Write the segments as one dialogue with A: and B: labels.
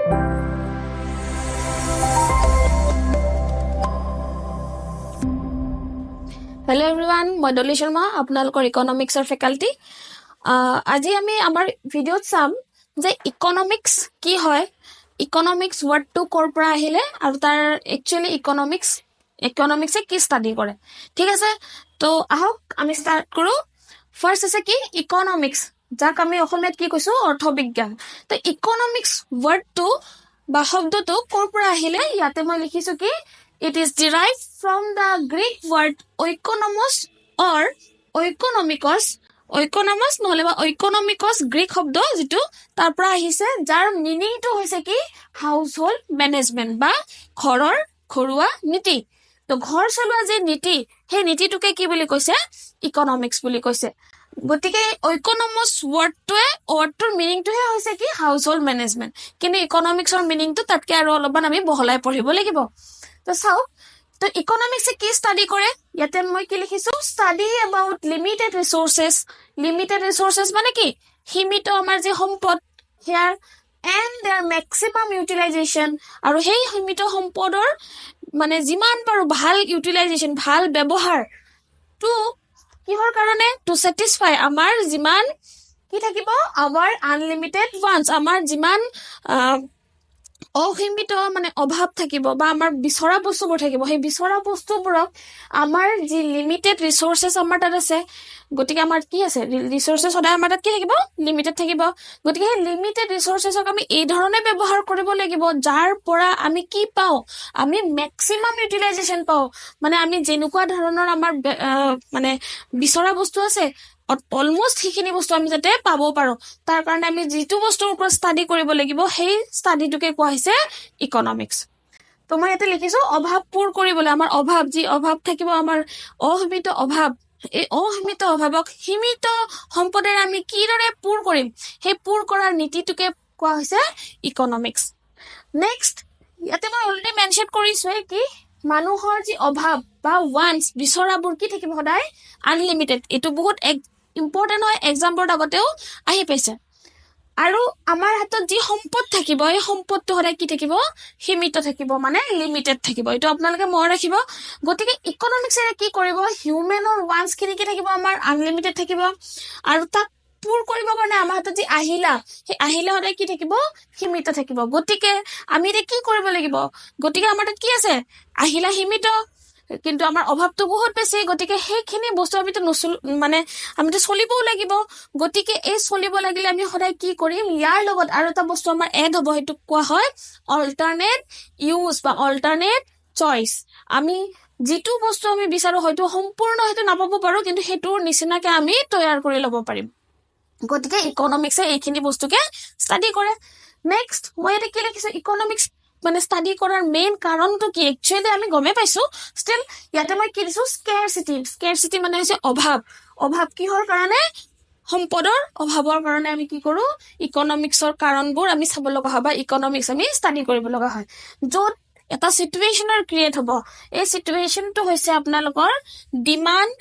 A: Hello' everyone, মই ডলি শৰ্মা, আপোনালোকৰ ইকনমিক্সৰ faculty. আজি আমি আমাৰ ভিডিঅ'ত চাম যে ইকনমিক্স কি হয়, ইকনমিক্স ৱৰ্ডটো ক'ৰ পৰা আহিলে আৰু তাৰ একচুৱেলি ইকনমিক্সে কি ষ্টাডি কৰে। ঠিক আছে, তো আহক আমি ষ্টাৰ্ট কৰোঁ। ফাৰ্ষ্ট আছে কি ইকনমিক্স, যাক আমি অসমীয়াত কি কৈছোঁ অৰ্থবিজ্ঞান। তো ইকনমিক্স ৱৰ্ডটো বা শব্দটো ক'ৰ পৰা আহিলে, ইয়াতে মই লিখিছোঁ কি it is derived from the Greek word oikonomos or oikonomikos নহলে বা oikonomikos গ্ৰীক শব্দ যিটো তাৰ পৰা আহিছে, যাৰ মিনিংটো হৈছে কি হাউচ হোল্ড মেনেজমেণ্ট বা ঘৰুৱা নীতি। তো ঘৰ চলোৱা যে নীতি, সেই নীতিটোকে কি বুলি কৈছে ইকনমিক্স বুলি কৈছে। গতিকে oikonomos ৱৰ্ডটোৰ মিনিংটোহে হৈছে কি হাউচ হোল্ড মেনেজমেণ্ট, কিন্তু ইকনমিক্সৰ মিনিংটো তাতকে আৰু অলপমান আমি বহলাই পঢ়িব লাগিব। তো চাওক, তো ইকনমিক্সে কি ষ্টাডি কৰে, ইয়াতে মই কি লিখিছো ষ্টাডি এবাউট লিমিটেড ৰিচোৰ্চেছ মানে কি সীমিত আমাৰ যি সম্পদ সেয়াৰ এণ্ড দেয়াৰ মেক্সিমাম ইউটিলাইজেশ্যন, আৰু সেই সীমিত সম্পদৰ মানে যিমান পাৰো ভাল ইউটিলাইজেশ্যন, ভাল ব্যৱহাৰ টু কিহৰ কাৰণে টু ছেটিছফাই আমাৰ যিমান কি থাকিব আমাৰ আনলিমিটেড ওৱান্স, আমাৰ যিমান অসীমিত মানে অভাৱ থাকিব বা আমাৰ বিচৰা বস্তুবোৰ থাকিব, সেই বিচৰা বস্তুবোৰক আমাৰ যি লিমিটেড ৰিচোৰ্চেছ আমাৰ তাত আছে, গতিকে আমাৰ কি আছে ৰিচোৰ্চেছ সদায় আমাৰ তাত কি থাকিব লিমিটেড থাকিব। গতিকে সেই লিমিটেড ৰিচোৰ্চেছক আমি এই ধৰণে ব্যৱহাৰ কৰিব লাগিব যাৰ পৰা আমি কি পাওঁ, আমি মেক্সিমাম ইউটিলাইজেশ্যন পাওঁ। মানে আমি যেনেকুৱা ধৰণৰ আমাৰ মানে বিচৰা বস্তু আছে অলমষ্ট সেইখিনি বস্তু আমি যাতে পাব পাৰো, তাৰ কাৰণে আমি যিটো বস্তুৰ ওপৰত ষ্টাডি কৰিব লাগিব সেই ষ্টাডিটোকে কোৱা হৈছে ইকনমিক্স। তো মই ইয়াতে লিখিছো অভাৱ পূৰ কৰিবলৈ, আমাৰ যি অভাৱ থাকিব আমাৰ অসীমিত অভাৱ, এই অসীমিত অভাৱক সীমিত সম্পদেৰে আমি কিদৰে পূৰ কৰিম, সেই পূৰ কৰাৰ নীতিটোকে কোৱা হৈছে ইকনমিক্স। নেক্সট ইয়াতে মই অলৰেডি মেনশ্যন কৰিছোৱে কি মানুহৰ যি অভাৱ বা ওৱান্স বিচৰাবোৰ কি থাকিব সদায় আনলিমিটেড। এইটো বহুত ইম্পৰ্টেণ্ট হয়, এক্সামবোৰত আগতেও আহি পাইছে। আৰু আমাৰ হাতত যি সম্পদ থাকিব এই সম্পদটো সদায় কি থাকিব সীমিত থাকিব, মানে লিমিটেড থাকিব। এইটো আপোনালোকে মনত ৰাখিব। গতিকে ইকনমিক্সেৰে কি কৰিব, হিউমেনৰ ওৱান্সখিনি কি থাকিব আমাৰ আনলিমিটেড থাকিব, আৰু তাক পূৰ কৰিবৰ কাৰণে আমাৰ হাতত যি আহিলা, সেই আহিলা সদায় কি থাকিব সীমিত থাকিব। গতিকে আমি এতিয়া কি কৰিব লাগিব, গতিকে আমাৰ তাত কি আছে আহিলা সীমিত, কিন্তু আমাৰ অভাৱটো বহুত বেছি। গতিকে সেইখিনি বস্তু আমিতো আমিতো চলিবও লাগিব। গতিকে এই চলিব লাগিলে আমি সদায় কি কৰিম, ইয়াৰ লগত আৰু এটা বস্তু আমাৰ এড হ'ব, সেইটোক কোৱা হয় অল্টাৰনেট ইউজ বা অল্টাৰনেট চইচ। আমি যিটো বস্তু আমি বিচাৰো হয়তো সম্পূৰ্ণ সেইটো নাপাব পাৰো, কিন্তু সেইটোৰ নিচিনাকে আমি তৈয়াৰ কৰি ল'ব পাৰিম। গতিকে ইকনমিক্সে এইখিনি বস্তুকে ষ্টাডি কৰে। নেক্সট মই ইয়াতে কি লিখিছো, ইকনমিক্স মানে ষ্টাডি কৰাৰ মেইন কাৰণটো কি, একচুৱেলি আমি গমেই পাইছো, ষ্টিল ইয়াতে মই কি দিছো স্কেৰচিটি মানে হৈছে অভাৱ কিহৰ কাৰণে সম্পদৰ অভাৱৰ কাৰণে আমি কি কৰো ইকনমিক্সৰ কাৰণবোৰ আমি চাব লগা হয় বা ইকনমিক্স আমি ষ্টাডি কৰিব লগা হয়। য'ত এটা চিটুৱেশ্যনৰ ক্ৰিয়েট হ'ব, এই চিটুৱেশ্যনটো হৈছে আপোনালোকৰ demand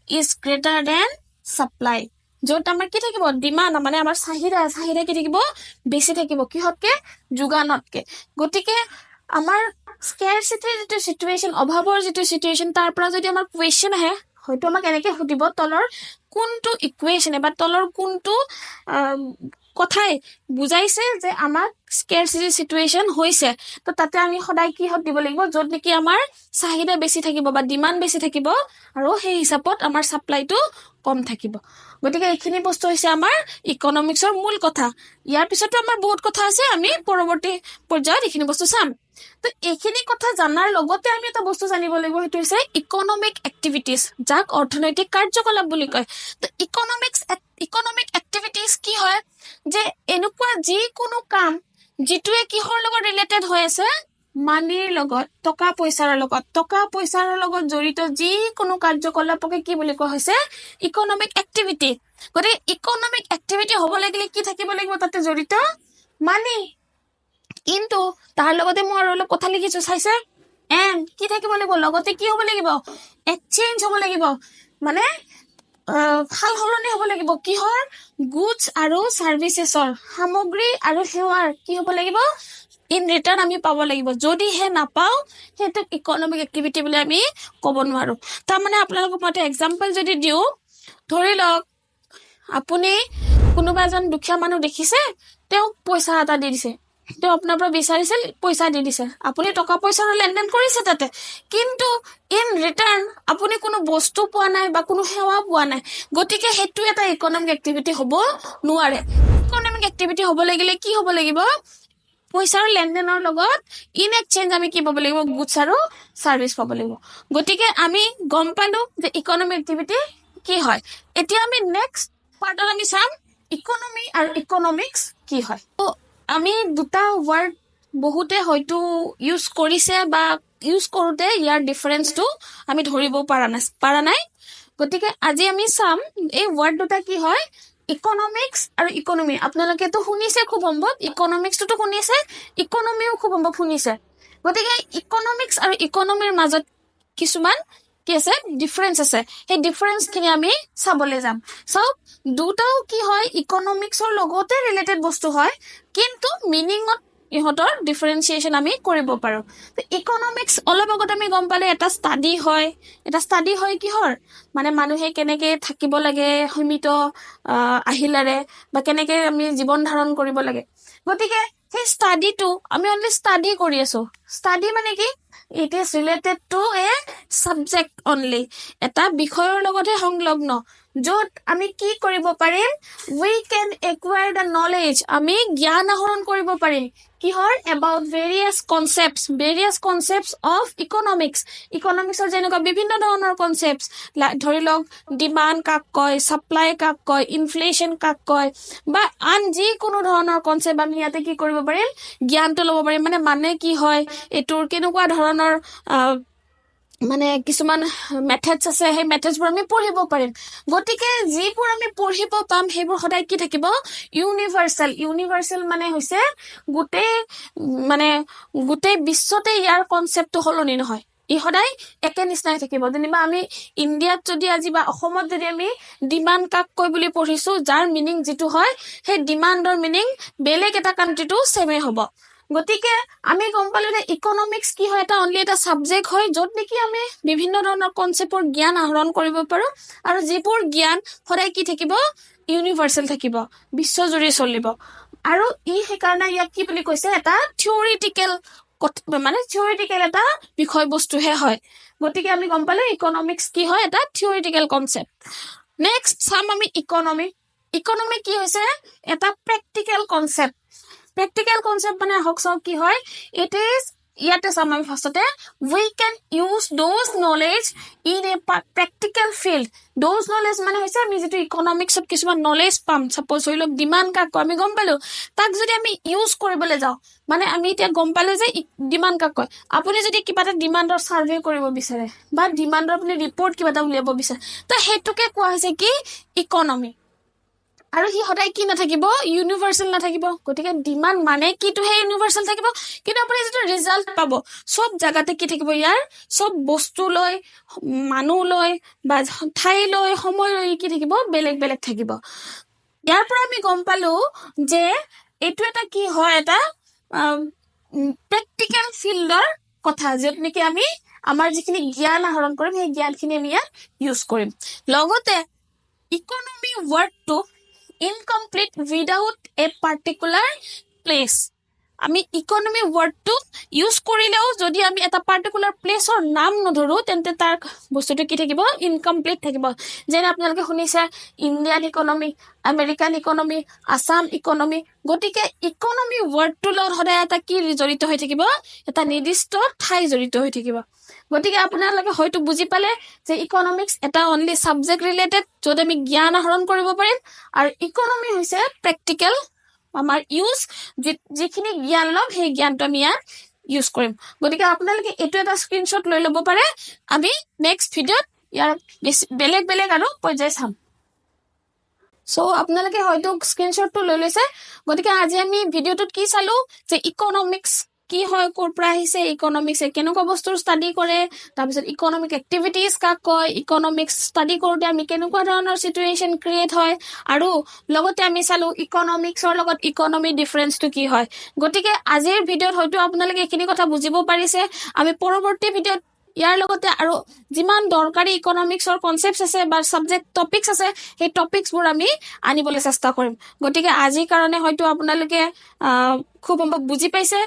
A: is greater than supply. য'ত আমাৰ কি থাকিব ডিমাণ্ড মানে আমাৰ চাহিদা কি থাকিব বেছি থাকিব কিহতকে যোগানতকে। গতিকে আমাৰ স্কেৰচিটিৰ যিটো চিটুৱেশ্যন, অভাৱৰ যিটো চিটুৱেশ্যন, তাৰ পৰা যদি আমাৰ কুৱেশ্যন আহে হয়তো আমাক এনেকে সুধিব তলৰ কোনটো ইকুৱেশ্যনে বা তলৰ কোনটো কথাই বুজাইছে যে আমাক স্কেৰচিটি চিটুৱেশ্যন হৈছে। তো তাতে আমি সদায় কিহত দিব লাগিব, য'ত নেকি আমাৰ চাহিদা বেছি থাকিব বা ডিমাণ্ড বেছি থাকিব আৰু সেই হিচাপত আমাৰ ছাপ্লাইটো কম থাকিব। গতিকে এইখিনি বস্তু হৈছে আমাৰ ইকনমিক্সৰ মূল কথা। ইয়াৰ পিছতো আমাৰ বহুত কথা আছে, আমি পৰৱৰ্তী পৰ্যায়ত এইখিনি বস্তু চাম। তো এইখিনি কথা জনাৰ লগতে আমি এটা বস্তু জানিব লাগিব, সেইটো হৈছে ইকনমিক এক্টিভিটিজ, যাক অৰ্থনৈতিক কাৰ্যকলাপ বুলি কয়। তো ইকনমিক এক্টিভিটিজ কি হয়, যে এনেকুৱা যিকোনো কাম যিটোৱে কিহৰ লগত ৰিলেটেড হৈ আছে, মানিৰ লগত, টকা পইচাৰ লগত জড়িত যিকোনো কাৰ্যকলাপকে কি বুলি কোৱা হৈছে ইকনমিক এক্টিভিটি। গতিকে ইকনমিক এক্টিভিটি হ'ব লাগিলে কি থাকিব লাগিব তাতে জড়িত মানি। কিন্তু তাৰ লগতে মই আৰু অলপ কথা লিখিছো চাইছে, এণ্ড কি থাকিব লাগিব লগতে কি হ'ব লাগিব এক্সচেঞ্জ হ'ব লাগিব, মানে সাল সলনি হ'ব লাগিব কিহৰ গুডছ আৰু চাৰ্ভিচেছৰ, সামগ্ৰী আৰু সেৱাৰ কি হ'ব লাগিব ইন ৰিটাৰ্ণ আমি পাব লাগিব। যদিহে নাপাওঁ সেইটোক ইকনমিক এক্টিভিটি বুলি আমি ক'ব নোৱাৰোঁ। তাৰমানে আপোনালোকক মই এটা এক্সাম্পল যদি দিওঁ, ধৰি লওক আপুনি কোনোবা এজন দুখীয়া মানুহ দেখিছে, তেওঁক পইচা এটা দি দিছে, তেওঁ আপোনাৰ পৰা বিচাৰিছিল, পইচা দি দিছে, আপুনি টকা পইচাৰ লেনদেন কৰিছে তাতে, কিন্তু ইন ৰিটাৰ্ণ আপুনি কোনো বস্তু পোৱা নাই বা কোনো সেৱা পোৱা নাই। গতিকে সেইটো এটা ইকনমিক এক্টিভিটি হ'ব নোৱাৰে। ইকনমিক এক্টিভিটি হ'ব লাগিলে কি হ'ব লাগিব? পইচাৰ লেনদেনৰ লগত ইন এক্সচেঞ্জ আমি কি পাব লাগিব? গুডছ আৰু চাৰ্ভিচ পাব লাগিব। গতিকে আমি গম পালো যে ইকনমিক এক্টিভিটি কি হয়। এতিয়া আমি নেক্সট পাৰ্টত আমি চাম ইকনমি আৰু ইকনমিক্স কি হয়। আমি দুটা ৱৰ্ড বহুতে হয়তো ইউজ কৰিছে বা ইউজ কৰোঁতে ইয়াৰ ডিফাৰেঞ্চটো আমি ধৰিব পাৰা নাই। গতিকে আজি আমি চাম এই ৱৰ্ড দুটা কি হয়, ইকনমিক্স আৰু ইকনমি। আপোনালোকেতো শুনিছে খুব সম্ভৱ, ইকনমিক্সটোতো শুনিছে, ইকনমিও খুব সম্ভৱ শুনিছে। গতিকে ইকনমিক্স আৰু ইকনমিৰ মাজত কিছুমান কি আছে, ডিফাৰেঞ্চ আছে। সেই ডিফাৰেঞ্চখিনি আমি চাবলৈ যাম। চাওক, দুটাও কি হয়, ইকনমিক্সৰ লগতে ৰিলেটেড বস্তু হয়, কিন্তু মিনিঙত ইহঁতৰ ডিফাৰেঞ্চিয়েশ্যন আমি কৰিব পাৰোঁ। ইকনমিক্স অলপ আগত আমি গম পালে এটা ষ্টাডি হয়। এটা ষ্টাডি হয় কিহৰ? মানে মানুহে কেনেকৈ থাকিব লাগে সীমিত আহিলাৰে, বা কেনেকৈ আমি জীৱন ধাৰণ কৰিব লাগে। গতিকে সেই ষ্টাডিটো আমি অনলি ষ্টাডি কৰি আছোঁ। ষ্টাডি মানে কি? It is related to A subject only, এটা বিষয়ৰ লগতহে সংলগ্ন, য'ত আমি কি কৰিব পাৰিম? উই কেন একুৱায়াৰ দ্য নলেজ, আমি জ্ঞান আহৰণ কৰিব পাৰিম। কিহৰ? About various concepts of economics. ইকনমিক্সৰ যেনেকুৱা বিভিন্ন ধৰণৰ কনচেপ্টছ, ধৰি লওক ডিমাণ্ড কাক কয়, ছাপ্লাই কাক কয়, ইনফ্লেশ্যন কাক কয়, বা আন যিকোনো ধৰণৰ কনচেপ্ট আমি ইয়াতে কি কৰিব পাৰিম? জ্ঞানটো ল'ব পাৰিম। মানে কি হয়, এইটোৰ কেনেকুৱা ধৰণৰ মানে কিছুমান মেথডছ আছে, সেই মেথডছবোৰ আমি পঢ়িব পাৰিম। গতিকে যিবোৰ আমি পঢ়িব পাম সেইবোৰ সদায় কি থাকিব? ইউনিভাৰ্চেল মানে হৈছে গোটেই বিশ্বতে ইয়াৰ কনচেপ্টটো সলনি নহয়, ই সদায় একে নিচিনাই থাকিব। যেনিবা আমি ইণ্ডিয়াত যদি আজি বা অসমত যদি আমি ডিমাণ্ড কাক কয় বুলি পঢ়িছোঁ, যাৰ মিনিং যিটো হয়, সেই ডিমাণ্ডৰ মিনিং বেলেগ এটা কাণ্ট্ৰিটো ছেমে হ'ব। গতিকে আমি গম পালো যে ইকনমিক্স কি হয়, এটা অনলি এটা ছাবজেক্ট হয়, য'ত নেকি আমি বিভিন্ন ধৰণৰ কনচেপ্টৰ জ্ঞান আহৰণ কৰিব পাৰোঁ, আৰু যিবোৰ জ্ঞান সদায় কি থাকিব? ইউনিভাৰ্চেল থাকিব, বিশ্বজুৰি চলিব। আৰু সেইকাৰণে ইয়াক কি বুলি কৈছে? এটা থিয়ৰিটিকেল এটা বিষয়বস্তুহে হয়। গতিকে আমি গম পালো ইকনমিক্স কি হয়, এটা থিয়ৰিটিকেল কনচেপ্ট। নেক্সট চাম আমি ইকনমি কি হৈছে? এটা প্ৰেক্টিকেল কনচেপ্ট। প্ৰেক্টিকেল কনচেপ্ট মানে আহক চাওক কি হয়, ইয়াতে চাম আমি ফাৰ্ষ্টতে, we can use those knowledge in a practical field. Those knowledge মানে হৈছে আমি যিটো ইকনমিক্সত কিছুমান নলেজ পাম, চাপ'জ ধৰি লওক ডিমাণ্ড কাক কয়, আমি গম পালো, তাক যদি আমি ইউজ কৰিবলৈ যাওঁ, মানে আমি এতিয়া গম পালো যে ডিমাণ্ড কাক কয়। আপুনি যদি কিবা এটা ডিমাণ্ডৰ ছাৰ্ভে কৰিব বিচাৰে, বা ডিমাণ্ডৰ আপুনি ৰিপৰ্ট কিবা এটা উলিয়াব বিচাৰে, তো সেইটোকে কোৱা হৈছে কি? ইকনমি। আৰু সি সদায় কি নাথাকিব? ইউনিভাৰ্চেল নাথাকিব। গতিকে ডিমাণ্ড মানে কিটোহে ইউনিভাৰ্চেল থাকিব, কিন্তু আপুনি যিটো ৰিজাল্ট পাব চব জেগাতে কি থাকিব? ইয়াৰ চব বস্তু লৈ, মানুহ লৈ, বা ঠাই লৈ, সময় লৈ কি থাকিব? বেলেগ বেলেগ থাকিব। ইয়াৰ পৰা আমি গম পালো যে এইটো এটা কি হয়? এটা প্ৰেক্টিকেল ফিল্ডৰ কথা, য'ত নেকি আমি আমাৰ যিখিনি জ্ঞান আহৰণ কৰিম, সেই জ্ঞানখিনি আমি ইয়াত ইউজ কৰিম। লগতে ইকনমি ৱৰ্ডটো incomplete without a particular place. আমি ইকনমি ৱৰ্ডটো ইউজ কৰিলেও যদি আমি এটা পাৰ্টিকুলাৰ প্লেচৰ নাম নধৰোঁ, তেন্তে তাৰ বস্তুটো কি থাকিব? ইনকমপ্লিট থাকিব। যেনে আপোনালোকে শুনিছে Indian economy, American economy, Assam economy. গতিকে ইকনমি ৱৰ্ডটোৰ লগত সদায় এটা কি জড়িত হৈ থাকিব? এটা নিৰ্দিষ্ট ঠাই জড়িত হৈ থাকিব। গতিকে আপোনালোকে হয়তো বুজি পালে যে ইকনমিক্স এটা অনলি ছাবজেক্ট ৰিলেটেড, য'ত আমি জ্ঞান আহৰণ কৰিব পাৰিম, আৰু ইকনমি হৈছে প্ৰেক্টিকেল আমাৰ ইউজ, যিখিনি জ্ঞান ল'ম সেই জ্ঞানটো আমি ইয়াত ইউজ কৰিম। গতিকে আপোনালোকে এইটো এটা স্ক্ৰীনশ্বট লৈ ল'ব পাৰে। আমি নেক্সট ভিডিঅ'ত ইয়াৰ বেলেগ বেলেগ আৰু পৰ্যায় চাম। চ' আপোনালোকে হয়তো স্ক্ৰীনশ্বটটো লৈ লৈছে। গতিকে আজি আমি ভিডিঅ'টোত কি চালো? যে ইকনমিক্স কি হয়, ক'ৰ পৰা আহিছে, ইকনমিক্সে কেনেকুৱা বস্তুৰ ষ্টাডি কৰে, তাৰপিছত ইকনমিক এক্টিভিটিজ কাক কয়, ইকনমিক্স ষ্টাডি কৰোঁতে আমি কেনেকুৱা ধৰণৰ চিটুৱেশ্যন ক্ৰিয়েট হয়, আৰু লগতে আমি চালোঁ ইকনমিক্সৰ লগত ইকনমিৰ ডিফাৰেঞ্চটো কি হয়। গতিকে আজিৰ ভিডিঅ'ত হয়তো আপোনালোকে এইখিনি কথা বুজিব পাৰিছে। আমি পৰৱৰ্তী ভিডিঅ'ত ইয়াৰ লগতে আৰু যিমান দৰকাৰী ইকনমিক্সৰ কনচেপ্টছ আছে বা ছাবজেক্ট টপিকছ আছে, সেই টপিকছবোৰ আমি আনিবলৈ চেষ্টা কৰিম। গতিকে আজিৰ কাৰণে হয়তো আপোনালোকে খুব সম্ভৱ বুজি পাইছে।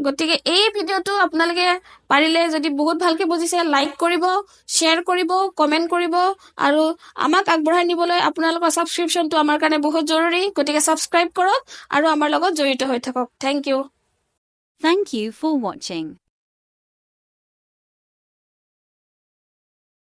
A: গতিকে এই ভিডিঅ'টো আপোনালোকে পাৰিলে যদি বহুত ভালকৈ বুজিছে, লাইক কৰিব, শ্বেয়াৰ কৰিব, কমেণ্ট কৰিব, আৰু আমাক আগবঢ়াই নিবলৈ আপোনালোকৰ ছাবস্ক্ৰিপশ্যনটো আমাৰ কাৰণে বহুত জৰুৰী। গতিকে ছাবস্ক্ৰাইব কৰক আৰু আমাৰ লগত জড়িত হৈ থাকক। Thank you.
B: Thank you for watching.